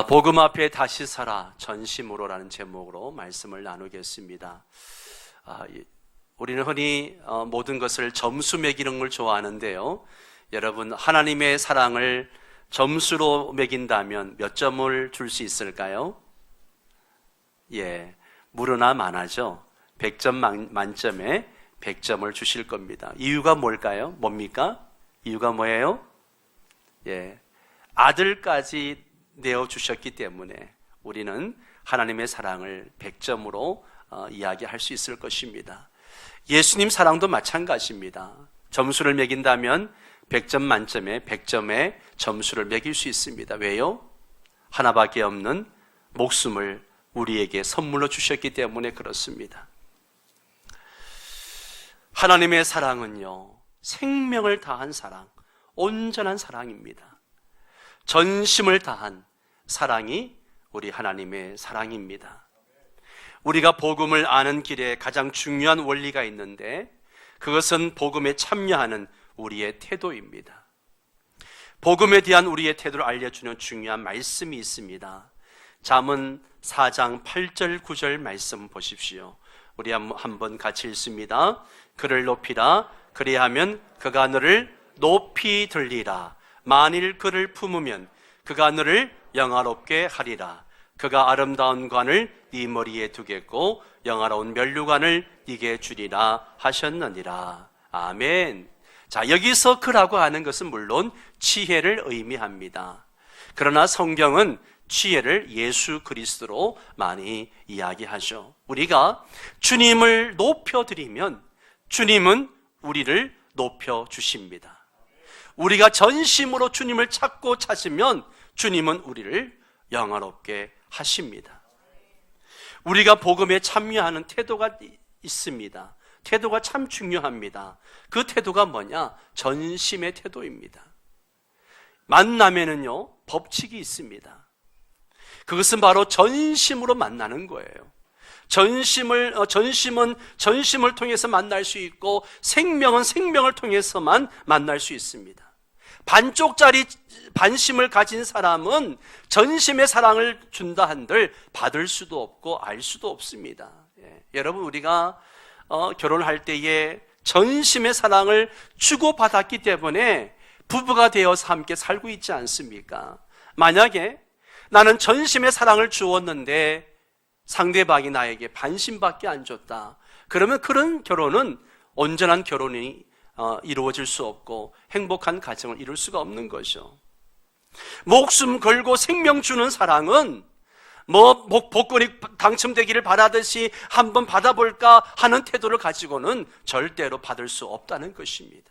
복음 앞에 다시 살아 전심으로라는 제목으로 말씀을 나누겠습니다. 우리는 흔히 모든 것을 점수 매기는 걸 좋아하는데요. 여러분, 하나님의 사랑을 점수로 매긴다면 몇 점을 줄 수 있을까요? 무르나 만하죠. 100점 만점에 100점을 주실 겁니다. 이유가 뭘까요? 뭡니까? 이유가 뭐예요? 아들까지 내어주셨기 때문에 우리는 하나님의 사랑을 100점으로 이야기할 수 있을 것입니다. 예수님 사랑도 마찬가지입니다. 점수를 매긴다면 100점 만점에 100점의 점수를 매길 수 있습니다. 왜요? 하나밖에 없는 목숨을 우리에게 선물로 주셨기 때문에 그렇습니다. 하나님의 사랑은요, 생명을 다한 사랑, 온전한 사랑입니다. 전심을 다한 사랑이 우리 하나님의 사랑입니다. 우리가 복음을 아는 길에 가장 중요한 원리가 있는데 그것은 복음에 참여하는 우리의 태도입니다. 복음에 대한 우리의 태도를 알려주는 중요한 말씀이 있습니다. 잠언 4장 8절 9절 말씀 보십시오. 우리 한번 같이 읽습니다. 그를 높이라. 그리하면 그가 너를 높이 들리라. 만일 그를 품으면 그가 너를 영화롭게 하리라. 그가 아름다운 관을 네 머리에 두겠고 영화로운 면류관을 네게 주리라 하셨느니라. 아멘. 자, 여기서 그라고 하는 것은 물론 지혜를 의미합니다. 그러나 성경은 지혜를 예수 그리스도로 많이 이야기하죠. 우리가 주님을 높여드리면 주님은 우리를 높여주십니다. 우리가 전심으로 주님을 찾으면 주님은 우리를 영화롭게 하십니다. 우리가 복음에 참여하는 태도가 있습니다. 태도가 참 중요합니다. 그 태도가 뭐냐? 전심의 태도입니다. 만나면은요, 법칙이 있습니다. 그것은 바로 전심으로 만나는 거예요. 전심은 전심을 통해서 만날 수 있고 생명은 생명을 통해서만 만날 수 있습니다. 반쪽짜리 반심을 가진 사람은 전심의 사랑을 준다 한들 받을 수도 없고 알 수도 없습니다. 여러분, 우리가 결혼할 때에 전심의 사랑을 주고받았기 때문에 부부가 되어서 함께 살고 있지 않습니까? 만약에 나는 전심의 사랑을 주었는데 상대방이 나에게 반심밖에 안 줬다. 그러면 그런 결혼은 온전한 결혼이 이루어질 수 없고 행복한 가정을 이룰 수가 없는 거죠. 목숨 걸고 생명 주는 사랑은 복권이 당첨되기를 바라듯이 한번 받아볼까 하는 태도를 가지고는 절대로 받을 수 없다는 것입니다.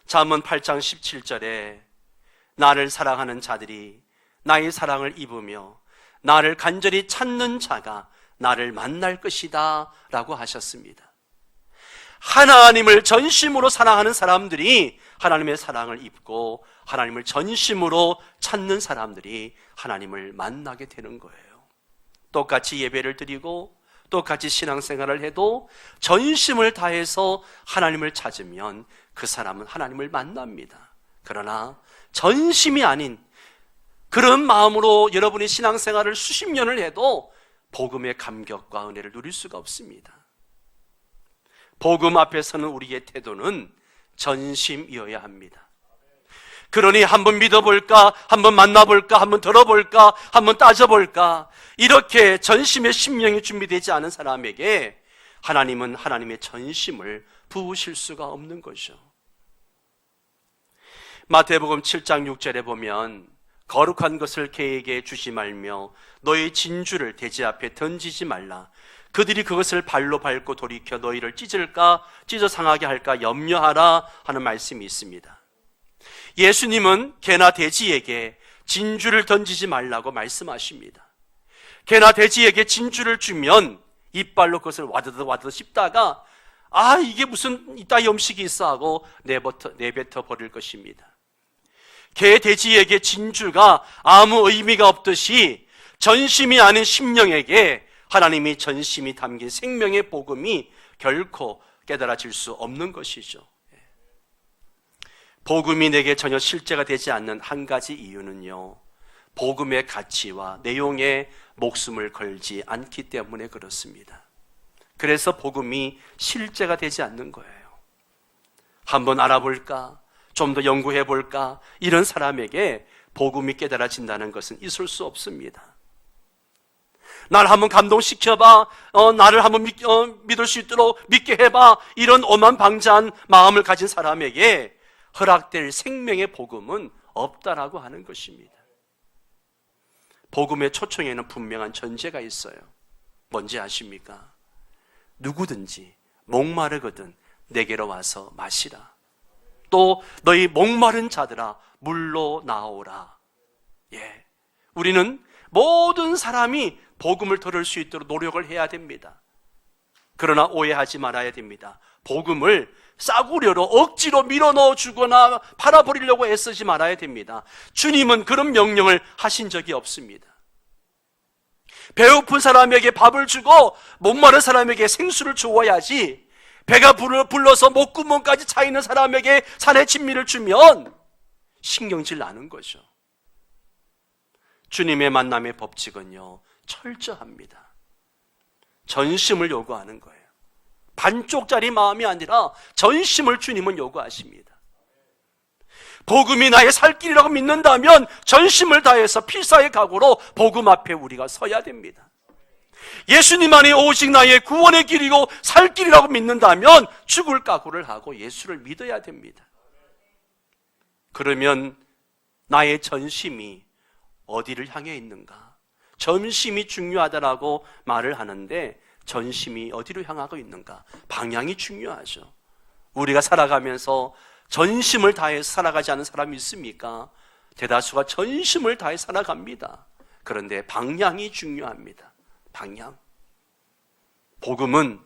잠언 8장 17절에 나를 사랑하는 자들이 나의 사랑을 입으며 나를 간절히 찾는 자가 나를 만날 것이다 라고 하셨습니다. 하나님을 전심으로 사랑하는 사람들이 하나님의 사랑을 입고 하나님을 전심으로 찾는 사람들이 하나님을 만나게 되는 거예요. 똑같이 예배를 드리고 똑같이 신앙생활을 해도 전심을 다해서 하나님을 찾으면 그 사람은 하나님을 만납니다. 그러나 전심이 아닌 그런 마음으로 여러분이 신앙생활을 수십 년을 해도 복음의 감격과 은혜를 누릴 수가 없습니다. 복음 앞에서는 우리의 태도는 전심이어야 합니다. 그러니 한번 믿어볼까, 한번 만나볼까, 한번 들어볼까, 한번 따져볼까, 이렇게 전심의 심령이 준비되지 않은 사람에게 하나님은 하나님의 전심을 부으실 수가 없는 거죠. 마태복음 7장 6절에 보면 거룩한 것을 개에게 주지 말며 너의 진주를 돼지 앞에 던지지 말라. 그들이 그것을 발로 밟고 돌이켜 너희를 찢어 상하게 할까 염려하라 하는 말씀이 있습니다. 예수님은 개나 돼지에게 진주를 던지지 말라고 말씀하십니다. 개나 돼지에게 진주를 주면 이빨로 그것을 와드득 씹다가 이게 무슨 이따위 음식이 있어 하고 내뱉어 버릴 것입니다. 개, 돼지에게 진주가 아무 의미가 없듯이 전심이 아닌 심령에게 하나님이 전심이 담긴 생명의 복음이 결코 깨달아질 수 없는 것이죠. 복음이 내게 전혀 실제가 되지 않는 한 가지 이유는요, 복음의 가치와 내용에 목숨을 걸지 않기 때문에 그렇습니다. 그래서 복음이 실제가 되지 않는 거예요. 한번 알아볼까? 좀 더 연구해 볼까? 이런 사람에게 복음이 깨달아진다는 것은 있을 수 없습니다. 날 한번 감동시켜봐, 나를 한번 믿을 수 있도록 믿게 해봐, 이런 오만방자한 마음을 가진 사람에게 허락될 생명의 복음은 없다라고 하는 것입니다. 복음의 초청에는 분명한 전제가 있어요. 뭔지 아십니까? 누구든지 목마르거든 내게로 와서 마시라. 또 너희 목마른 자들아 물로 나오라. 예, 우리는 모든 사람이 복음을 들을 수 있도록 노력을 해야 됩니다. 그러나 오해하지 말아야 됩니다. 복음을 싸구려로 억지로 밀어넣어 주거나 팔아버리려고 애쓰지 말아야 됩니다. 주님은 그런 명령을 하신 적이 없습니다. 배고픈 사람에게 밥을 주고 목마른 사람에게 생수를 주어야지, 배가 불러서 목구멍까지 차 있는 사람에게 산의 진미를 주면 신경질 나는 거죠. 주님의 만남의 법칙은요, 철저합니다. 전심을 요구하는 거예요. 반쪽짜리 마음이 아니라 전심을 주님은 요구하십니다. 복음이 나의 살 길이라고 믿는다면 전심을 다해서 필사의 각오로 복음 앞에 우리가 서야 됩니다. 예수님만이 오직 나의 구원의 길이고 살 길이라고 믿는다면 죽을 각오를 하고 예수를 믿어야 됩니다. 그러면 나의 전심이 어디를 향해 있는가? 전심이 중요하다라고 말을 하는데 전심이 어디로 향하고 있는가? 방향이 중요하죠. 우리가 살아가면서 전심을 다해서 살아가지 않은 사람이 있습니까? 대다수가 전심을 다해 살아갑니다. 그런데 방향이 중요합니다. 방향. 복음은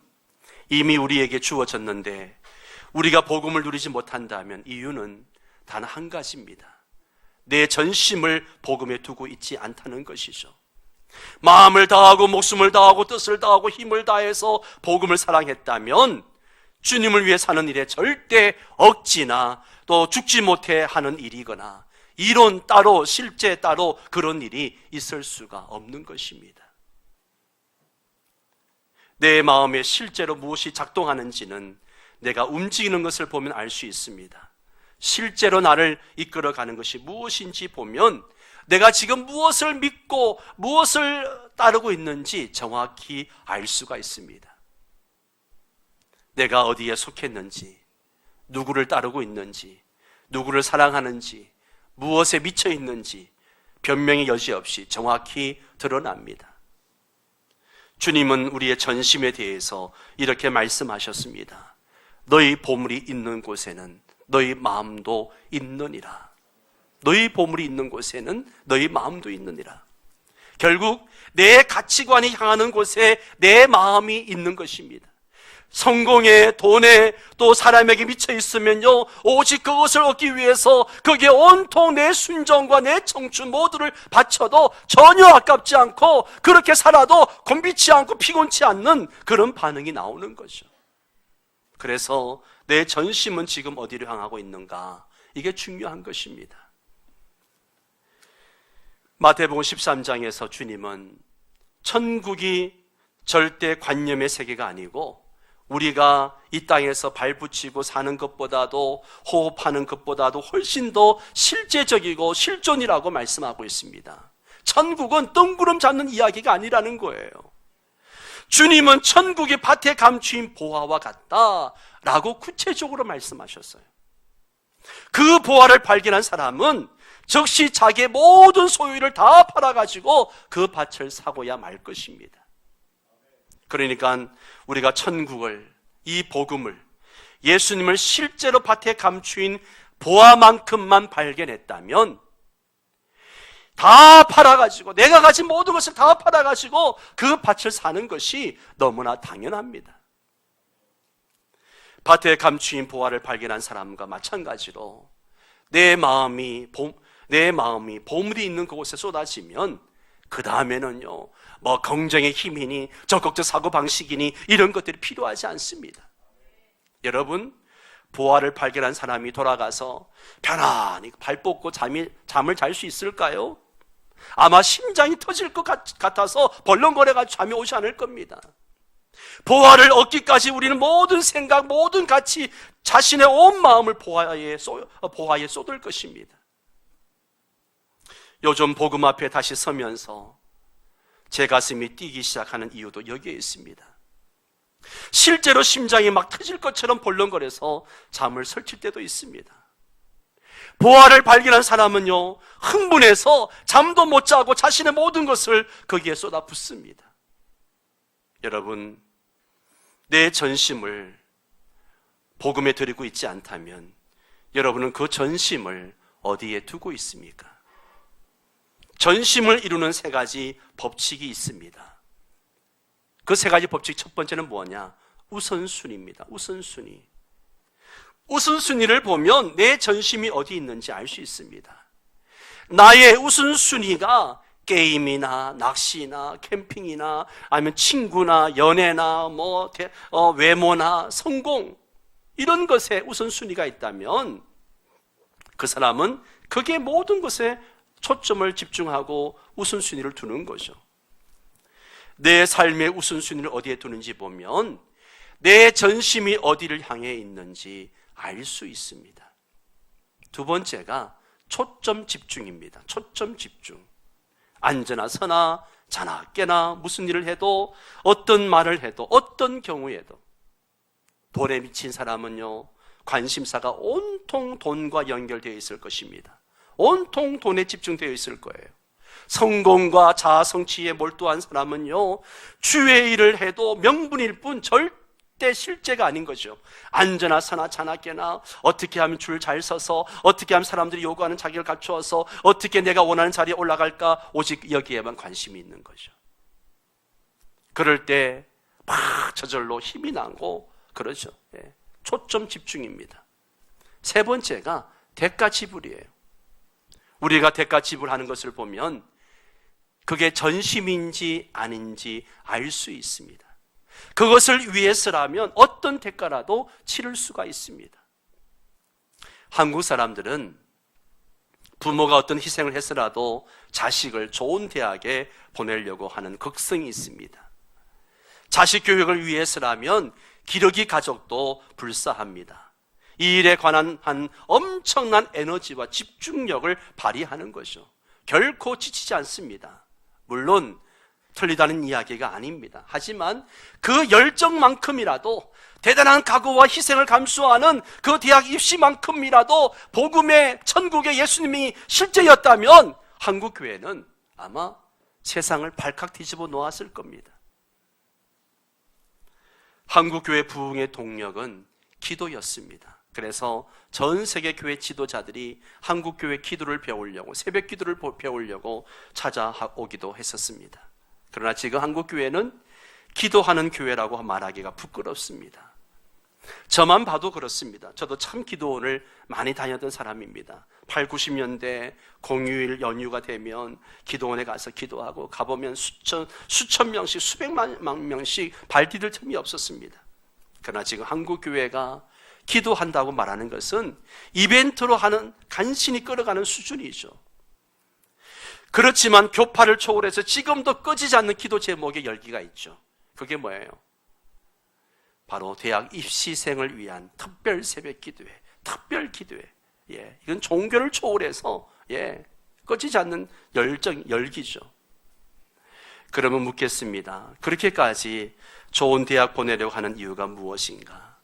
이미 우리에게 주어졌는데 우리가 복음을 누리지 못한다면 이유는 단 한 가지입니다. 내 전심을 복음에 두고 있지 않다는 것이죠. 마음을 다하고 목숨을 다하고 뜻을 다하고 힘을 다해서 복음을 사랑했다면 주님을 위해 사는 일에 절대 억지나 또 죽지 못해 하는 일이거나 이론 따로 실제 따로 그런 일이 있을 수가 없는 것입니다. 내 마음에 실제로 무엇이 작동하는지는 내가 움직이는 것을 보면 알 수 있습니다. 실제로 나를 이끌어가는 것이 무엇인지 보면 내가 지금 무엇을 믿고 무엇을 따르고 있는지 정확히 알 수가 있습니다. 내가 어디에 속했는지, 누구를 따르고 있는지, 누구를 사랑하는지, 무엇에 미쳐 있는지 변명의 여지 없이 정확히 드러납니다. 주님은 우리의 전심에 대해서 이렇게 말씀하셨습니다. 너희 보물이 있는 곳에는 너희 마음도 있느니라. 너희 보물이 있는 곳에는 너희 마음도 있느니라. 결국 내 가치관이 향하는 곳에 내 마음이 있는 것입니다. 성공에, 돈에, 또 사람에게 미쳐 있으면요, 오직 그것을 얻기 위해서 거기에 온통 내 순정과 내 청춘 모두를 바쳐도 전혀 아깝지 않고 그렇게 살아도 곤비치 않고 피곤치 않는 그런 반응이 나오는 거죠. 그래서 내 전심은 지금 어디로 향하고 있는가? 이게 중요한 것입니다. 마태복음 13장에서 주님은 천국이 절대 관념의 세계가 아니고 우리가 이 땅에서 발붙이고 사는 것보다도 호흡하는 것보다도 훨씬 더 실제적이고 실존이라고 말씀하고 있습니다. 천국은 뜬구름 잡는 이야기가 아니라는 거예요. 주님은 천국이 밭에 감추인 보화와 같다라고 구체적으로 말씀하셨어요. 그 보화를 발견한 사람은 즉시 자기의 모든 소유를 다 팔아가지고 그 밭을 사고야 말 것입니다. 그러니까 우리가 천국을, 이 복음을, 예수님을 실제로 밭에 감추인 보화만큼만 발견했다면 다 팔아가지고, 내가 가진 모든 것을 다 팔아가지고 그 밭을 사는 것이 너무나 당연합니다. 밭에 감추인 보화를 발견한 사람과 마찬가지로 내 마음이 보물이 있는 그곳에 쏟아지면 그 다음에는요, 뭐 경쟁의 힘이니 적극적 사고방식이니 이런 것들이 필요하지 않습니다. 여러분, 보화를 발견한 사람이 돌아가서 편안히 발 뻗고 잠을 잘 수 있을까요? 아마 심장이 터질 것 같아서 벌렁거려가지고 잠이 오지 않을 겁니다. 보화를 얻기까지 우리는 모든 생각, 모든 가치, 자신의 온 마음을 보화에 쏟을 것입니다. 요즘 복음 앞에 다시 서면서 제 가슴이 뛰기 시작하는 이유도 여기에 있습니다. 실제로 심장이 막 터질 것처럼 벌렁거려서 잠을 설칠 때도 있습니다. 보화를 발견한 사람은요, 흥분해서 잠도 못 자고 자신의 모든 것을 거기에 쏟아붓습니다. 여러분, 내 전심을 복음에 드리고 있지 않다면 여러분은 그 전심을 어디에 두고 있습니까? 전심을 이루는 세 가지 법칙이 있습니다. 그 세 가지 법칙 첫 번째는 뭐냐? 우선순위입니다. 우선순위. 우선순위를 보면 내 전심이 어디 있는지 알 수 있습니다. 나의 우선순위가 게임이나 낚시나 캠핑이나 아니면 친구나 연애나 외모나 성공, 이런 것에 우선순위가 있다면 그 사람은 그게 모든 것에 초점을 집중하고 우선순위를 두는 거죠. 내 삶의 우선순위를 어디에 두는지 보면 내 전심이 어디를 향해 있는지 알 수 있습니다. 두 번째가 초점 집중입니다. 초점 집중. 앉으나 서나 자나 깨나 무슨 일을 해도, 어떤 말을 해도, 어떤 경우에도 돈에 미친 사람은요, 관심사가 온통 돈과 연결되어 있을 것입니다. 온통 돈에 집중되어 있을 거예요. 성공과 자아성취에 몰두한 사람은요, 주의 일을 해도 명분일 뿐 절대 실제가 아닌 거죠. 앉으나 서나 자나 깨나 어떻게 하면 줄 잘 서서, 어떻게 하면 사람들이 요구하는 자격을 갖추어서, 어떻게 내가 원하는 자리에 올라갈까, 오직 여기에만 관심이 있는 거죠. 그럴 때 막 저절로 힘이 나고 그러죠. 초점 집중입니다. 세 번째가 대가 지불이에요. 우리가 대가 지불하는 것을 보면 그게 전심인지 아닌지 알 수 있습니다. 그것을 위해서라면 어떤 대가라도 치를 수가 있습니다. 한국 사람들은 부모가 어떤 희생을 해서라도 자식을 좋은 대학에 보내려고 하는 극성이 있습니다. 자식 교육을 위해서라면 기러기 가족도 불사합니다. 이 일에 관한 한 엄청난 에너지와 집중력을 발휘하는 거죠. 결코 지치지 않습니다. 물론 틀리다는 이야기가 아닙니다. 하지만 그 열정만큼이라도, 대단한 각오와 희생을 감수하는 그 대학 입시만큼이라도 복음의 천국의 예수님이 실제였다면 한국 교회는 아마 세상을 발칵 뒤집어 놓았을 겁니다. 한국 교회 부흥의 동력은 기도였습니다. 그래서 전 세계 교회 지도자들이 한국 교회 기도를 배우려고, 새벽 기도를 배우려고 찾아오기도 했었습니다. 그러나 지금 한국 교회는 기도하는 교회라고 말하기가 부끄럽습니다. 저만 봐도 그렇습니다. 저도 참 기도원을 많이 다녔던 사람입니다. 8, 90년대 공휴일 연휴가 되면 기도원에 가서 기도하고, 가보면 수천 명씩, 수백만 명씩 발 디딜 틈이 없었습니다. 그러나 지금 한국 교회가 기도한다고 말하는 것은 이벤트로 하는, 간신히 끌어가는 수준이죠. 그렇지만 교파를 초월해서 지금도 꺼지지 않는 기도 제목의 열기가 있죠. 그게 뭐예요? 바로 대학 입시생을 위한 특별 새벽 기도회, 특별 기도회. 이건 종교를 초월해서 꺼지지 않는 열기죠. 그러면 묻겠습니다. 그렇게까지 좋은 대학 보내려고 하는 이유가 무엇인가?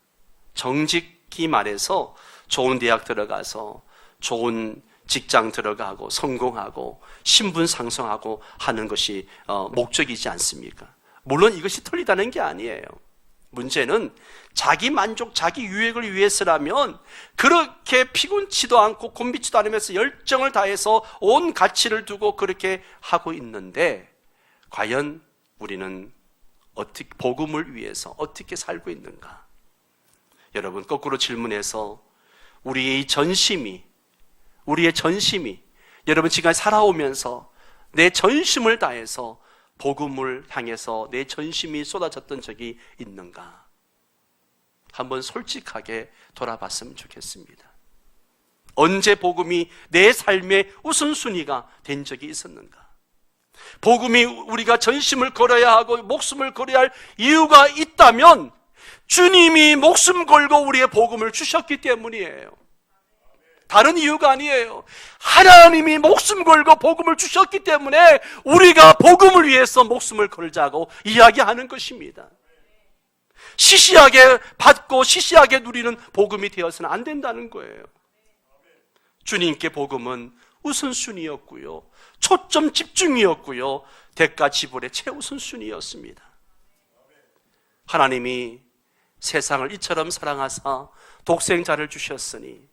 정직히 말해서 좋은 대학 들어가서 좋은 직장 들어가고 성공하고 신분 상승하고 하는 것이 목적이지 않습니까? 물론 이것이 틀리다는 게 아니에요. 문제는 자기 만족, 자기 유익을 위해서라면 그렇게 피곤치도 않고 곤비치도 않으면서 열정을 다해서 온 가치를 두고 그렇게 하고 있는데, 과연 우리는 어떻게 복음을 위해서 어떻게 살고 있는가? 여러분, 거꾸로 질문해서 우리의 전심이, 여러분 지금까지 살아오면서 내 전심을 다해서 복음을 향해서 내 전심이 쏟아졌던 적이 있는가? 한번 솔직하게 돌아봤으면 좋겠습니다. 언제 복음이 내 삶의 우선순위가 된 적이 있었는가? 복음이 우리가 전심을 걸어야 하고 목숨을 걸어야 할 이유가 있다면 주님이 목숨 걸고 우리의 복음을 주셨기 때문이에요. 다른 이유가 아니에요. 하나님이 목숨 걸고 복음을 주셨기 때문에 우리가 복음을 위해서 목숨을 걸자고 이야기하는 것입니다. 시시하게 받고 시시하게 누리는 복음이 되어서는 안 된다는 거예요. 주님께 복음은 우선순위였고요, 초점 집중이었고요, 대가 지불의 최우선순위였습니다. 하나님이 세상을 이처럼 사랑하사 독생자를 주셨으니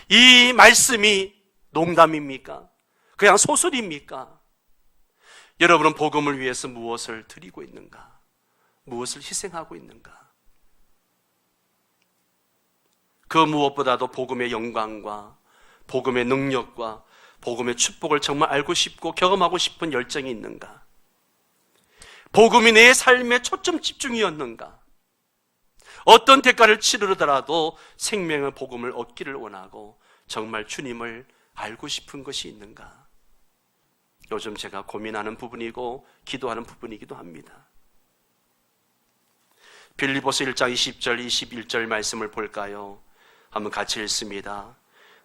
이 말씀이 농담입니까? 그냥 소설입니까? 여러분은 복음을 위해서 무엇을 드리고 있는가? 무엇을 희생하고 있는가? 그 무엇보다도 복음의 영광과 복음의 능력과 복음의 축복을 정말 알고 싶고 경험하고 싶은 열정이 있는가? 복음이 내 삶의 초점 집중이었는가? 어떤 대가를 치르더라도 생명의 복음을 얻기를 원하고 정말 주님을 알고 싶은 것이 있는가? 요즘 제가 고민하는 부분이고 기도하는 부분이기도 합니다. 빌립보서 1장 20절 21절 말씀을 볼까요? 한번 같이 읽습니다.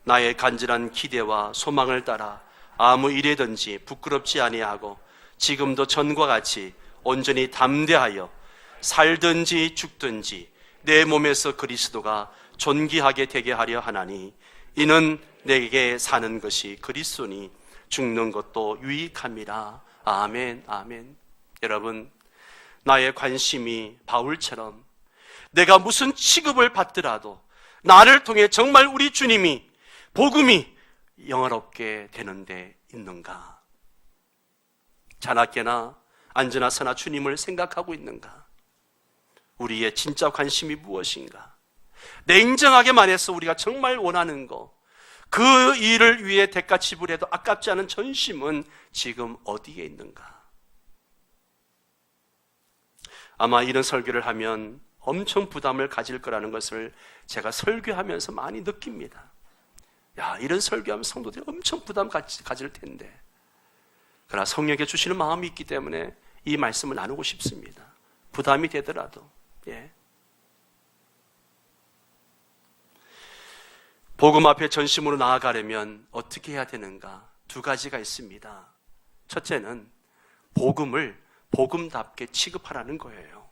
나의 간절한 기대와 소망을 따라 아무 일에든지 부끄럽지 아니하고 지금도 전과 같이 온전히 담대하여 살든지 죽든지 내 몸에서 그리스도가 존귀하게 되게 하려 하나니 이는 내게 사는 것이 그리스도니 죽는 것도 유익함이라. 아멘, 아멘. 여러분, 나의 관심이 바울처럼 내가 무슨 취급을 받더라도 나를 통해 정말 우리 주님이 복음이 영화롭게 되는 데 있는가? 자나깨나 안전하서나 주님을 생각하고 있는가? 우리의 진짜 관심이 무엇인가? 냉정하게 말해서 우리가 정말 원하는 거, 그 일을 위해 대가 지불해도 아깝지 않은 전심은 지금 어디에 있는가? 아마 이런 설교를 하면 엄청 부담을 가질 거라는 것을 제가 설교하면서 많이 느낍니다. 야, 이런 설교하면 성도들이 엄청 부담 가질 텐데. 그러나 성령께 주시는 마음이 있기 때문에 이 말씀을 나누고 싶습니다. 부담이 되더라도. 예. 복음 앞에 전심으로 나아가려면 어떻게 해야 되는가? 두 가지가 있습니다. 첫째는 복음을 복음답게 취급하라는 거예요.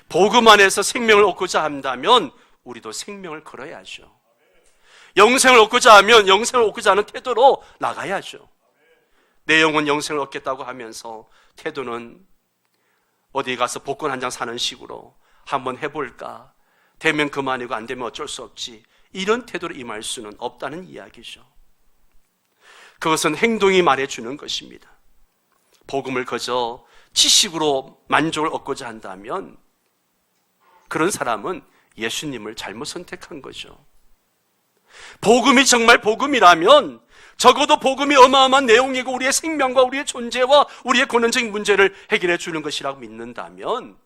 복음 안에서 생명을 얻고자 한다면 우리도 생명을 걸어야죠. 영생을 얻고자 하면 영생을 얻고자 하는 태도로 나가야죠. 내 영혼 영생을 얻겠다고 하면서 태도는 어디 가서 복권 한 장 사는 식으로 한번 해볼까? 되면 그만이고 안 되면 어쩔 수 없지. 이런 태도로 임할 수는 없다는 이야기죠. 그것은 행동이 말해주는 것입니다. 복음을 그저 지식으로 만족을 얻고자 한다면 그런 사람은 예수님을 잘못 선택한 거죠. 복음이 정말 복음이라면 적어도 복음이 어마어마한 내용이고 우리의 생명과 우리의 존재와 우리의 근원적인 문제를 해결해 주는 것이라고 믿는다면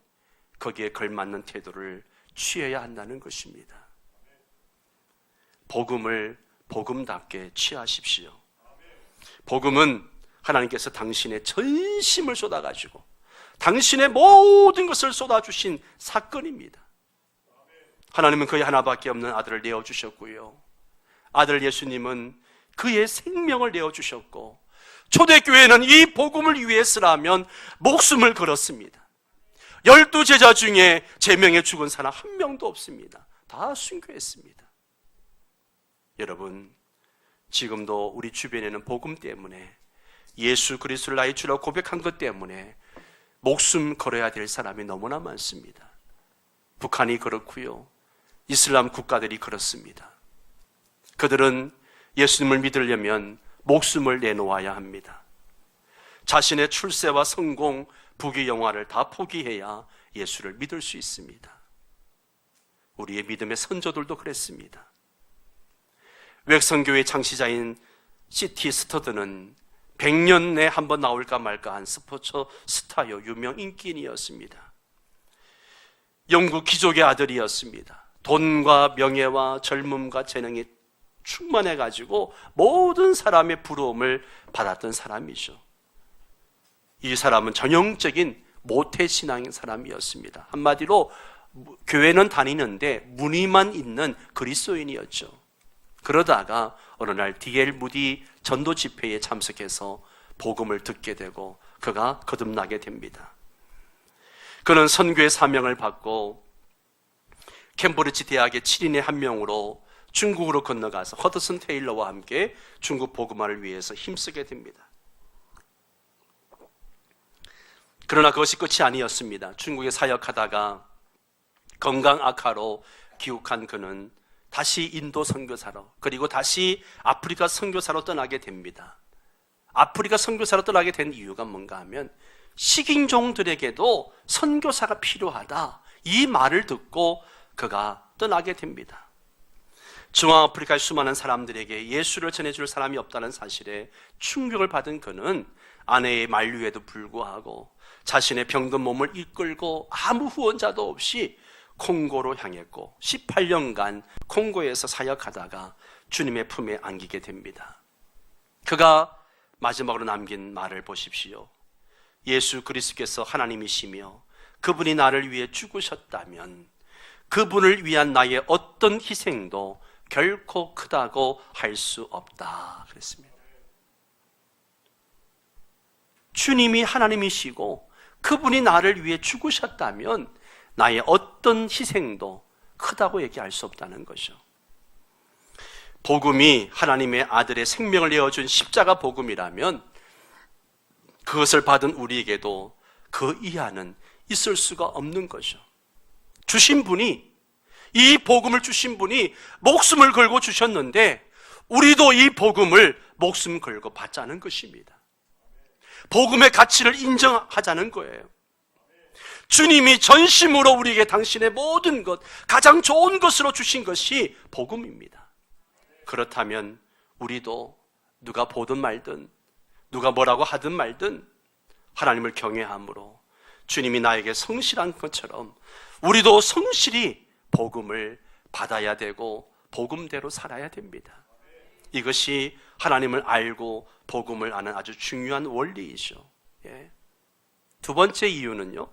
거기에 걸맞는 태도를 취해야 한다는 것입니다. 복음을 복음답게 취하십시오. 복음은 하나님께서 당신의 전심을 쏟아가지고 당신의 모든 것을 쏟아주신 사건입니다. 하나님은 그의 하나밖에 없는 아들을 내어주셨고요, 아들 예수님은 그의 생명을 내어주셨고, 초대교회는 이 복음을 위해서라면 목숨을 걸었습니다. 12제자 중에 제명에 죽은 사람 한 명도 없습니다. 다 순교했습니다. 여러분, 지금도 우리 주변에는 복음 때문에, 예수 그리스도를 나의 주라고 고백한 것 때문에 목숨 걸어야 될 사람이 너무나 많습니다. 북한이 그렇고요, 이슬람 국가들이 그렇습니다. 그들은 예수님을 믿으려면 목숨을 내놓아야 합니다. 자신의 출세와 성공, 부귀 영화를 다 포기해야 예수를 믿을 수 있습니다. 우리의 믿음의 선조들도 그랬습니다. 외성교회 창시자인 C.T. 스터드는 100년 내에 한 번 나올까 말까 한 스포츠 스타요, 유명 인기인이었습니다. 영국 귀족의 아들이었습니다. 돈과 명예와 젊음과 재능이 충만해가지고 모든 사람의 부러움을 받았던 사람이죠. 이 사람은 전형적인 모태신앙인 사람이었습니다. 한마디로 교회는 다니는데 무늬만 있는 그리스도인이었죠. 그러다가 어느 날 D.L. 무디 전도 집회에 참석해서 복음을 듣게 되고 그가 거듭나게 됩니다. 그는 선교의 사명을 받고 캠브리지 대학의 7인의 한 명으로 중국으로 건너가서 허드슨 테일러와 함께 중국 복음화를 위해서 힘쓰게 됩니다. 그러나 그것이 끝이 아니었습니다. 중국에 사역하다가 건강 악화로 귀국한 그는 다시 인도 선교사로, 그리고 다시 아프리카 선교사로 떠나게 됩니다. 아프리카 선교사로 떠나게 된 이유가 뭔가 하면 식인종들에게도 선교사가 필요하다, 이 말을 듣고 그가 떠나게 됩니다. 중앙아프리카의 수많은 사람들에게 예수를 전해줄 사람이 없다는 사실에 충격을 받은 그는 아내의 만류에도 불구하고 자신의 병든 몸을 이끌고 아무 후원자도 없이 콩고로 향했고 18년간 콩고에서 사역하다가 주님의 품에 안기게 됩니다. 그가 마지막으로 남긴 말을 보십시오. 예수 그리스도께서 하나님이시며 그분이 나를 위해 죽으셨다면 그분을 위한 나의 어떤 희생도 결코 크다고 할 수 없다 그랬습니다. 주님이 하나님이시고 그분이 나를 위해 죽으셨다면 나의 어떤 희생도 크다고 얘기할 수 없다는 거죠. 복음이 하나님의 아들의 생명을 내어준 십자가 복음이라면 그것을 받은 우리에게도 그 이하는 있을 수가 없는 거죠. 주신 분이, 이 복음을 주신 분이 목숨을 걸고 주셨는데 우리도 이 복음을 목숨 걸고 받자는 것입니다. 복음의 가치를 인정하자는 거예요. 주님이 전심으로 우리에게 당신의 모든 것, 가장 좋은 것으로 주신 것이 복음입니다. 그렇다면 우리도 누가 보든 말든 누가 뭐라고 하든 말든 하나님을 경외함으로 주님이 나에게 성실한 것처럼 우리도 성실히 복음을 받아야 되고 복음대로 살아야 됩니다. 이것이 하나님을 알고 복음을 아는 아주 중요한 원리이죠. 두 번째 이유는요,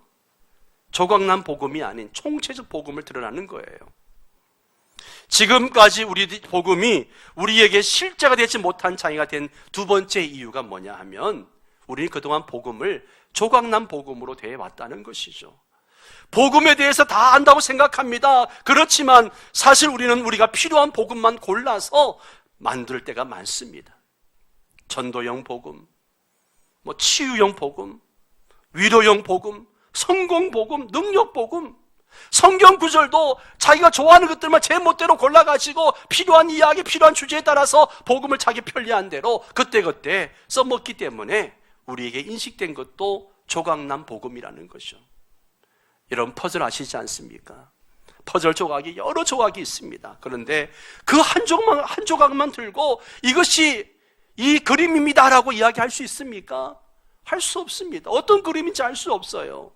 조각난 복음이 아닌 총체적 복음을 드러나는 거예요. 지금까지 우리 복음이 우리에게 실제가 되지 못한 장애가 된 두 번째 이유가 뭐냐 하면 우리는 그동안 복음을 조각난 복음으로 대해왔다는 것이죠. 복음에 대해서 다 안다고 생각합니다. 그렇지만 사실 우리는 우리가 필요한 복음만 골라서 만들 때가 많습니다. 전도형 복음, 치유형 복음, 위로형 복음, 성공 복음, 능력 복음, 성경 구절도 자기가 좋아하는 것들만 제 멋대로 골라가지고 필요한 이야기, 필요한 주제에 따라서 복음을 자기 편리한 대로 그때그때 써먹기 때문에 우리에게 인식된 것도 조각난 복음이라는 것이죠. 여러분 퍼즐 아시지 않습니까? 퍼즐 조각이 여러 조각이 있습니다. 그런데 그 한 조각만 들고 이것이 이 그림입니다라고 이야기할 수 있습니까? 할 수 없습니다. 어떤 그림인지 알 수 없어요.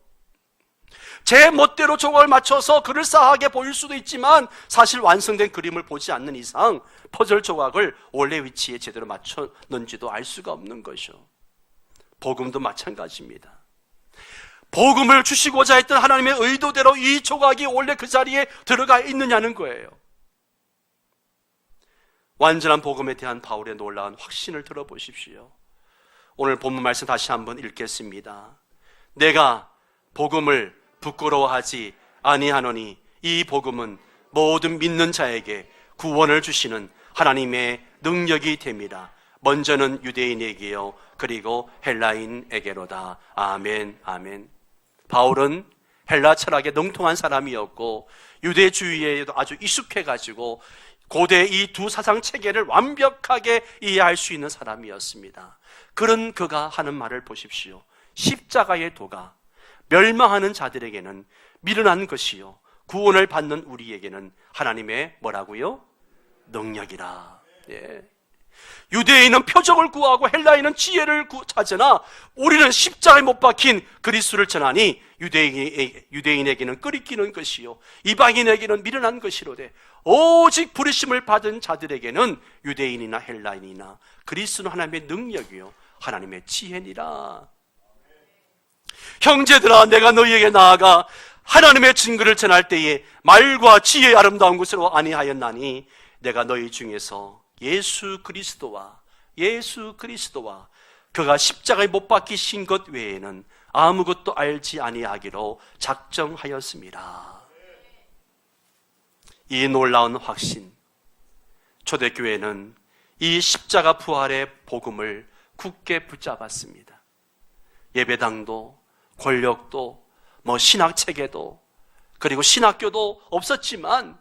제 멋대로 조각을 맞춰서 그럴싸하게 보일 수도 있지만 사실 완성된 그림을 보지 않는 이상 퍼즐 조각을 원래 위치에 제대로 맞췄는지도 알 수가 없는 것이죠. 복음도 마찬가지입니다. 복음을 주시고자 했던 하나님의 의도대로 이 조각이 원래 그 자리에 들어가 있느냐는 거예요. 완전한 복음에 대한 바울의 놀라운 확신을 들어보십시오. 오늘 본문 말씀 다시 한번 읽겠습니다. 내가 복음을 부끄러워하지 아니하노니 이 복음은 모든 믿는 자에게 구원을 주시는 하나님의 능력이 됨이라. 먼저는 유대인에게요 그리고 헬라인에게로다. 아멘, 아멘. 바울은 헬라 철학에 능통한 사람이었고 유대주의에도 아주 익숙해가지고 고대 이 두 사상 체계를 완벽하게 이해할 수 있는 사람이었습니다. 그런 그가 하는 말을 보십시오. 십자가의 도가 멸망하는 자들에게는 미련한 것이요 구원을 받는 우리에게는 하나님의 뭐라고요? 능력이라. 유대인은 표적을 구하고 헬라인은 지혜를 찾으나 우리는 십자가에 못 박힌 그리스도를 전하니 유대인에게는 끄리끼는 것이요 이방인에게는 미련한 것이로되 오직 부르심을 받은 자들에게는 유대인이나 헬라인이나 그리스도는 하나님의 능력이요 하나님의 지혜니라. 형제들아, 내가 너희에게 나아가 하나님의 증거를 전할 때에 말과 지혜의 아름다운 것으로 아니하였나니 내가 너희 중에서 예수 그리스도와 그가 십자가에 못 박히신 것 외에는 아무것도 알지 아니하기로 작정하였습니다. 이 놀라운 확신, 초대교회는 이 십자가 부활의 복음을 굳게 붙잡았습니다. 예배당도 권력도 신학체계도 그리고 신학교도 없었지만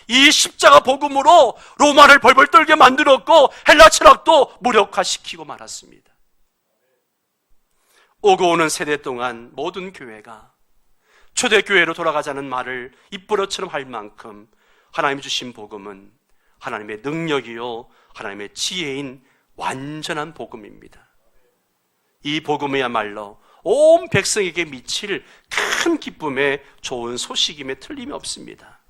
이 십자가 복음으로 로마를 벌벌 떨게 만들었고 헬라 철학도 무력화시키고 말았습니다. 오고 오는 세대 동안 모든 교회가 초대교회로 돌아가자는 말을 입버릇처럼 할 만큼 하나님이 주신 복음은 하나님의 능력이요 하나님의 지혜인 완전한 복음입니다. 이 복음이야말로 온 백성에게 미칠 큰 기쁨의 좋은 소식임에 틀림이 없습니다.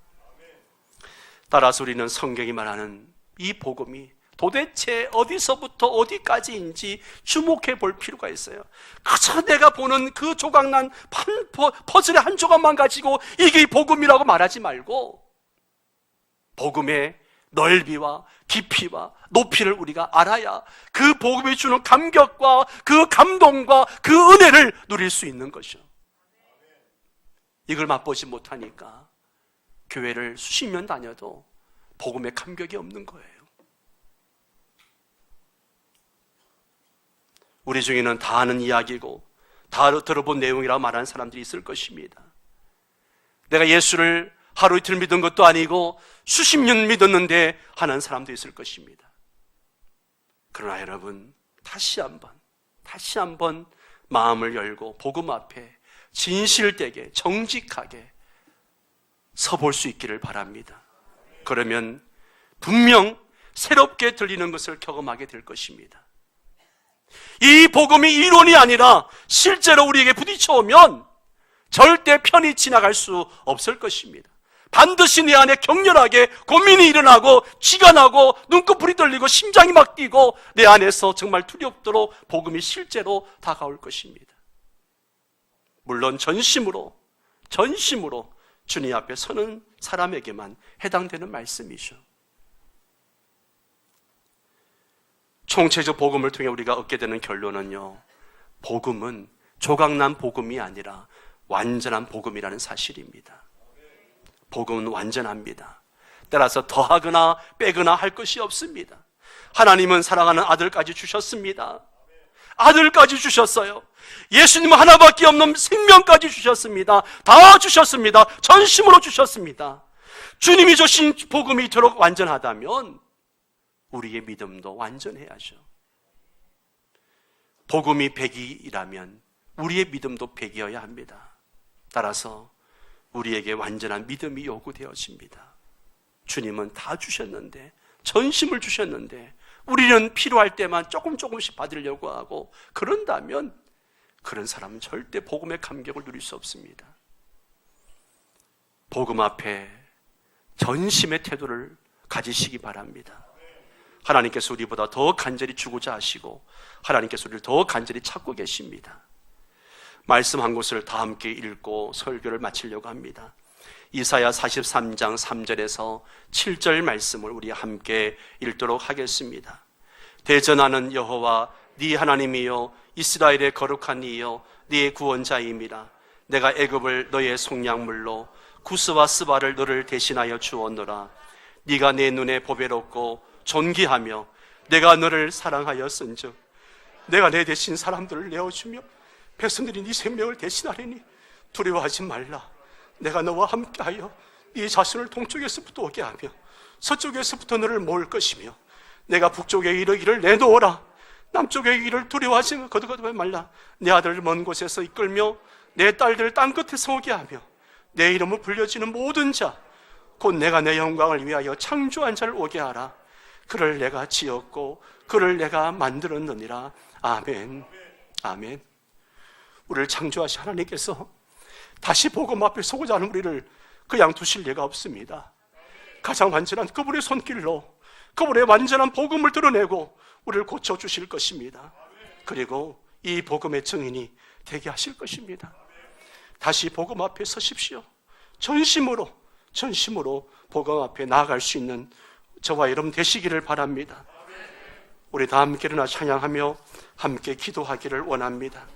따라서 우리는 성경이 말하는 이 복음이 도대체 어디서부터 어디까지인지 주목해 볼 필요가 있어요. 그저 내가 보는 그 조각난 퍼즐의 한 조각만 가지고 이게 복음이라고 말하지 말고 복음의 넓이와 깊이와 높이를 우리가 알아야 그 복음이 주는 감격과 그 감동과 그 은혜를 누릴 수 있는 것이죠. 이걸 맛보지 못하니까 교회를 수십 년 다녀도 복음의 감격이 없는 거예요. 우리 중에는 다 아는 이야기고 다 들어본 내용이라고 말하는 사람들이 있을 것입니다. 내가 예수를 하루 이틀 믿은 것도 아니고 수십 년 믿었는데 하는 사람도 있을 것입니다. 그러나 여러분, 다시 한번 마음을 열고 복음 앞에 진실되게 정직하게 서볼 수 있기를 바랍니다. 그러면 분명 새롭게 들리는 것을 경험하게 될 것입니다. 이 복음이 이론이 아니라 실제로 우리에게 부딪혀오면 절대 편히 지나갈 수 없을 것입니다. 반드시 내 안에 격렬하게 고민이 일어나고 쥐가 나고 눈꺼풀이 떨리고 심장이 막 뛰고 내 안에서 정말 두렵도록 복음이 실제로 다가올 것입니다. 물론 전심으로 주님 앞에 서는 사람에게만 해당되는 말씀이죠. 총체적 복음을 통해 우리가 얻게 되는 결론은요, 복음은 조각난 복음이 아니라 완전한 복음이라는 사실입니다. 복음은 완전합니다. 따라서 더하거나 빼거나 할 것이 없습니다. 하나님은 사랑하는 아들까지 주셨습니다. 아들까지 주셨어요. 예수님은 하나밖에 없는 생명까지 주셨습니다. 다 주셨습니다. 전심으로 주셨습니다. 주님이 주신 복음이 이토록 완전하다면 우리의 믿음도 완전해야죠. 복음이 100이라면 우리의 믿음도 100이어야 합니다. 따라서 우리에게 완전한 믿음이 요구되어집니다. 주님은 다 주셨는데, 전심을 주셨는데 우리는 필요할 때만 조금씩 받으려고 하고 그런다면 그런 사람은 절대 복음의 감격을 누릴 수 없습니다. 복음 앞에 전심의 태도를 가지시기 바랍니다. 하나님께서 우리보다 더 간절히 주고자 하시고 하나님께서 우리를 더 간절히 찾고 계십니다. 말씀 한 곳을 다 함께 읽고 설교를 마치려고 합니다. 이사야 43장 3절에서 7절 말씀을 우리 함께 읽도록 하겠습니다. 대전하는 여호와 네 하나님이여 이스라엘의 거룩한 이여 네 구원자임이라. 내가 애굽을 너의 속량물로 구스와 스바를 너를 대신하여 주었노라. 네가 내 눈에 보배롭고 존귀하며 내가 너를 사랑하였은즉 내가 내 대신 사람들을 내어주며 백성들이 네 생명을 대신하리니 두려워하지 말라. 내가 너와 함께하여 네 자손을 동쪽에서부터 오게 하며 서쪽에서부터 너를 모을 것이며 내가 북쪽에 이르기를 내놓으라. 남쪽에 이르기를 두려워하지 거두거두지 말라. 내 아들을 먼 곳에서 이끌며 내 딸들을 땅끝에서 오게 하며 내 이름을 불려지는 모든 자 곧 내가 내 영광을 위하여 창조한 자를 오게 하라. 그를 내가 지었고 그를 내가 만들었느니라. 아멘. 아멘. 우리를 창조하신 하나님께서 다시 복음 앞에 서고자 하는 우리를 그냥 두실 리가 없습니다. 가장 완전한 그분의 손길로 그분의 완전한 복음을 드러내고 우리를 고쳐주실 것입니다. 그리고 이 복음의 증인이 되게 하실 것입니다. 다시 복음 앞에 서십시오. 전심으로 복음 앞에 나아갈 수 있는 저와 여러분 되시기를 바랍니다. 우리 다 함께 일어나 찬양하며 함께 기도하기를 원합니다.